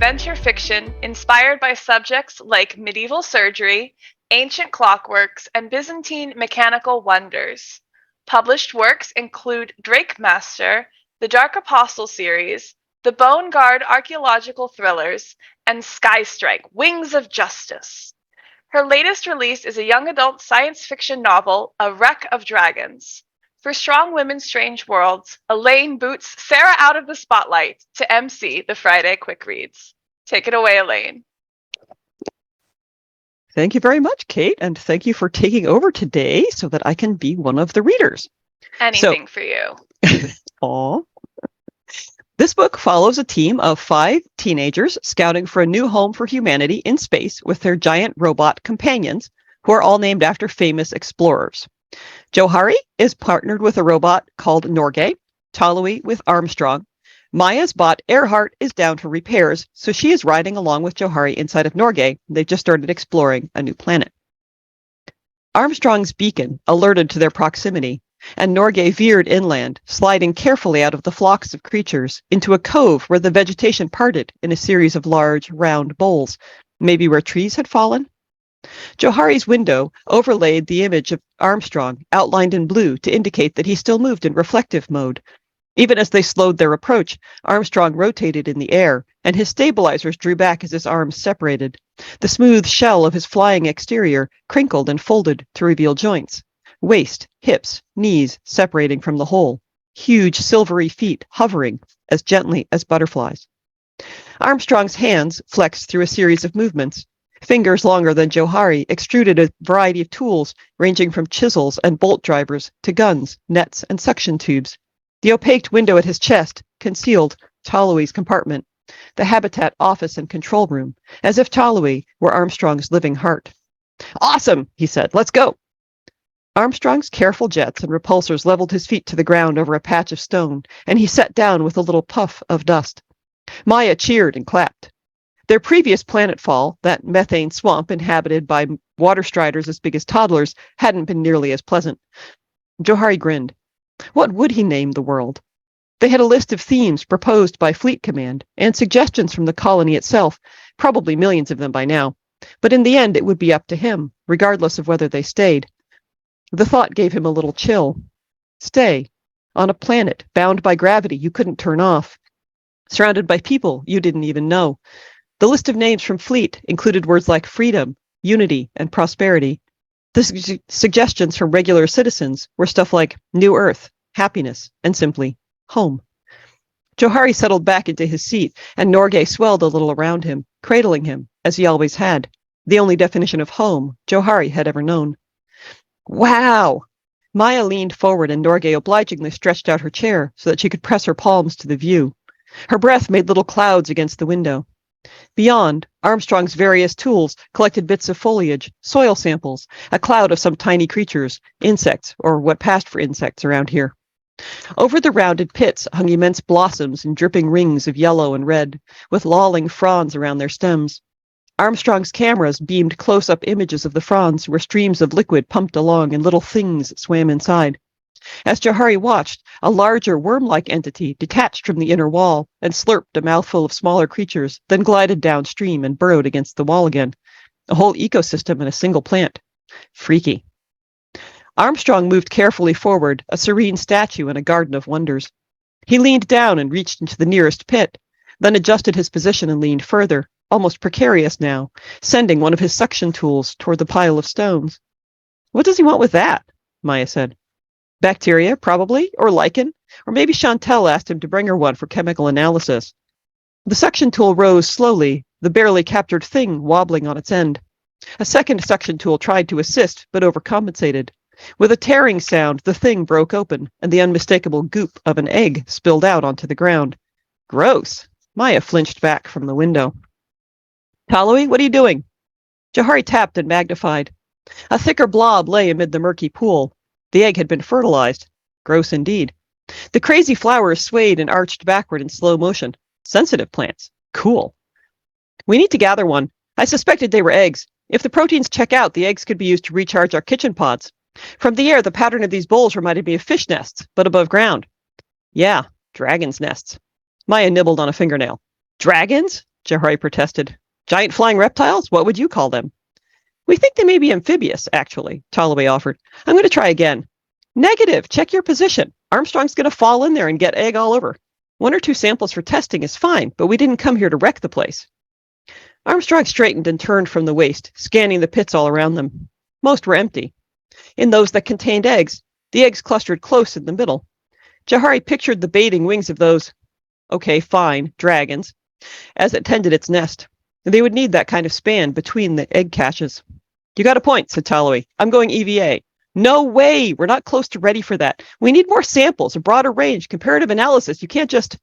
adventure fiction inspired by subjects like medieval surgery, ancient clockworks, and Byzantine mechanical wonders. Published works include Drakemaster, the Dark Apostle series, the Bone Guard archaeological thrillers, and Skystrike: Wings of Justice. Her latest release is a young adult science fiction novel, A Wreck of Dragons. For Strong Women's Strange Worlds, Elaine boots Sarah out of the spotlight to MC the Friday Quick Reads. Take it away, Elaine. Thank you very much, Kate, and thank you for taking over today so that I can be one of the readers. Anything for you. Aw. This book follows a team of 5 teenagers scouting for a new home for humanity in space with their giant robot companions, who are all named after famous explorers. Johari is partnered with a robot called Norgay, Talui with Armstrong. Maya's bot Earhart is down for repairs, so she is riding along with Johari inside of Norgay. They've just started exploring a new planet. Armstrong's beacon alerted to their proximity, and Norgay veered inland, sliding carefully out of the flocks of creatures into a cove where the vegetation parted in a series of large, round bowls, maybe where trees had fallen. Johari's window overlaid the image of Armstrong, outlined in blue to indicate that he still moved in reflective mode. Even as they slowed their approach, Armstrong rotated in the air, and his stabilizers drew back as his arms separated. The smooth shell of his flying exterior crinkled and folded to reveal joints. Waist, hips, knees separating from the whole. Huge silvery feet hovering as gently as butterflies. Armstrong's hands flexed through a series of movements. Fingers longer than Johari extruded a variety of tools, ranging from chisels and bolt drivers to guns, nets, and suction tubes. The opaque window at his chest concealed Talui's compartment, the habitat office and control room, as if Talui were Armstrong's living heart. "Awesome," he said. "Let's go." Armstrong's careful jets and repulsors leveled his feet to the ground over a patch of stone, and he sat down with a little puff of dust. Maya cheered and clapped. Their previous planetfall, that methane swamp inhabited by water striders as big as toddlers, hadn't been nearly as pleasant. Johari grinned. What would he name the world? They had a list of themes proposed by Fleet Command and suggestions from the colony itself, probably millions of them by now. But in the end, it would be up to him, regardless of whether they stayed. The thought gave him a little chill. Stay, on a planet bound by gravity you couldn't turn off, surrounded by people you didn't even know. The list of names from Fleet included words like freedom, unity, and prosperity. The suggestions from regular citizens were stuff like New Earth, happiness, and simply home. Johari settled back into his seat, and Norgay swelled a little around him, cradling him, as he always had, the only definition of home Johari had ever known. Wow! Maya leaned forward, and Norgay obligingly stretched out her chair so that she could press her palms to the view. Her breath made little clouds against the window. Beyond, Armstrong's various tools collected bits of foliage, soil samples, a cloud of some tiny creatures, insects, or what passed for insects around here. Over the rounded pits hung immense blossoms in dripping rings of yellow and red, with lolling fronds around their stems. Armstrong's cameras beamed close-up images of the fronds where streams of liquid pumped along and little things swam inside. As Johari watched, a larger worm-like entity detached from the inner wall and slurped a mouthful of smaller creatures, then glided downstream and burrowed against the wall again. A whole ecosystem in a single plant. Freaky. Armstrong moved carefully forward, a serene statue in a garden of wonders. He leaned down and reached into the nearest pit, then adjusted his position and leaned further, almost precarious now, sending one of his suction tools toward the pile of stones. "What does he want with that?" Maya said. "Bacteria, probably, or lichen, or maybe Chantel asked him to bring her one for chemical analysis." The suction tool rose slowly, the barely captured thing wobbling on its end. A second suction tool tried to assist, but overcompensated. With a tearing sound, the thing broke open, and the unmistakable goop of an egg spilled out onto the ground. Gross! Maya flinched back from the window. "Talui, what are you doing?" Johari tapped and magnified. A thicker blob lay amid the murky pool. The egg had been fertilized. Gross indeed. The crazy flowers swayed and arched backward in slow motion. Sensitive plants. Cool. "We need to gather one. I suspected they were eggs. If the proteins check out, the eggs could be used to recharge our kitchen pods. From the air, the pattern of these bowls reminded me of fish nests, but above ground." "Yeah, dragons' nests." Maya nibbled on a fingernail. "Dragons? Jahari protested. Giant flying reptiles? What would you call them? We think they may be amphibious, actually, Talloway offered. I'm going to try again. Negative. Check your position. Armstrong's going to fall in there and get egg all over. 1 or 2 samples for testing is fine, but we didn't come here to wreck the place. Armstrong straightened and turned from the waist, scanning the pits all around them. Most were empty. In those that contained eggs, the eggs clustered close in the middle. Jahari pictured the baiting wings of those, okay, fine, dragons, as it tended its nest. They would need that kind of span between the egg caches. You got a point, said Talloway. I'm going EVA. No way. We're not close to ready for that. We need more samples, a broader range, comparative analysis. You can't just...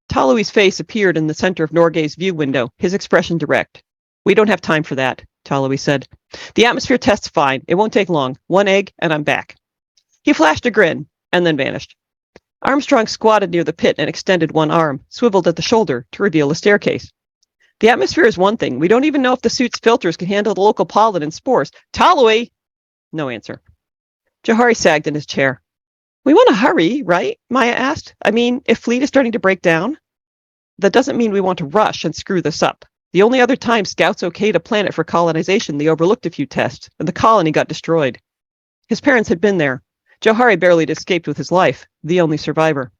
Talloway's face appeared in the center of Norgay's view window, his expression direct. We don't have time for that, Talloway said. The atmosphere test's fine. It won't take long. 1 egg, and I'm back. He flashed a grin, and then vanished. Armstrong squatted near the pit and extended one arm, swiveled at the shoulder to reveal a staircase. The atmosphere is one thing. We don't even know if the suit's filters can handle the local pollen and spores. Talloway! No answer. Jahari sagged in his chair. We want to hurry, right? Maya asked. I mean, if fleet is starting to break down? That doesn't mean we want to rush and screw this up. The only other time Scouts okayed a planet for colonization, they overlooked a few tests, and the colony got destroyed. His parents had been there. Jahari barely had escaped with his life, the only survivor.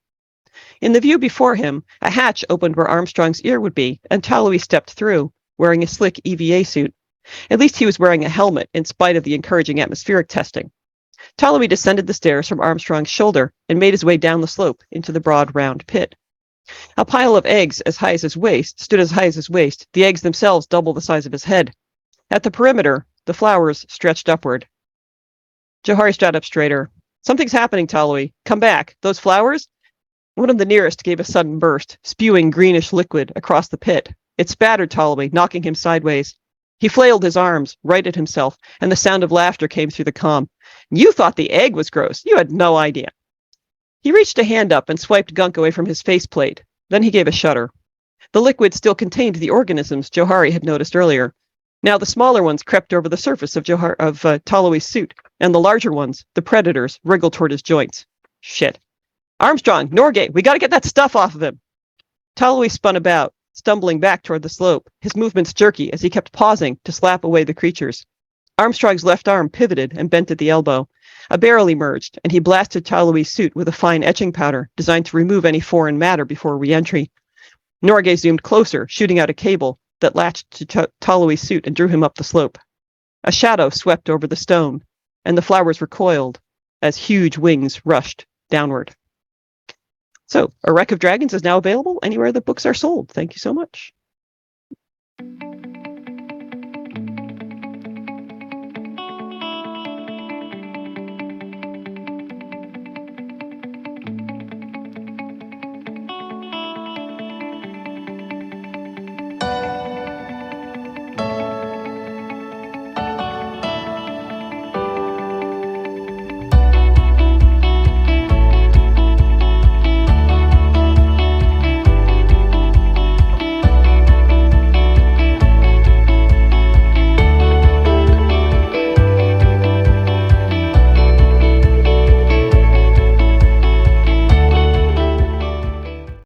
In the view before him, a hatch opened where Armstrong's ear would be, and Talloway stepped through, wearing a slick EVA suit. At least he was wearing a helmet, in spite of the encouraging atmospheric testing. Talloway descended the stairs from Armstrong's shoulder and made his way down the slope into the broad, round pit. A pile of eggs as high as his waist stood as high as his waist, the eggs themselves double the size of his head. At the perimeter, the flowers stretched upward. Jahari stood up straighter. Something's happening, Talloway. Come back. Those flowers? One of the nearest gave a sudden burst, spewing greenish liquid across the pit. It spattered Talloway, knocking him sideways. He flailed his arms, righted himself, and the sound of laughter came through the comm. You thought the egg was gross. You had no idea. He reached a hand up and swiped gunk away from his faceplate. Then he gave a shudder. The liquid still contained the organisms Jahari had noticed earlier. Now the smaller ones crept over the surface of Talloway's suit, and the larger ones, the predators, wriggled toward his joints. Shit. Armstrong, Norgay, we got to get that stuff off of him. Talloway spun about, stumbling back toward the slope, his movements jerky as he kept pausing to slap away the creatures. Armstrong's left arm pivoted and bent at the elbow. A barrel emerged, and he blasted Talloway's suit with a fine etching powder designed to remove any foreign matter before re-entry. Norgay zoomed closer, shooting out a cable that latched to Talloway's suit and drew him up the slope. A shadow swept over the stone, and the flowers recoiled as huge wings rushed downward. So, A Wreck of Dragons is now available anywhere that books are sold. Thank you so much.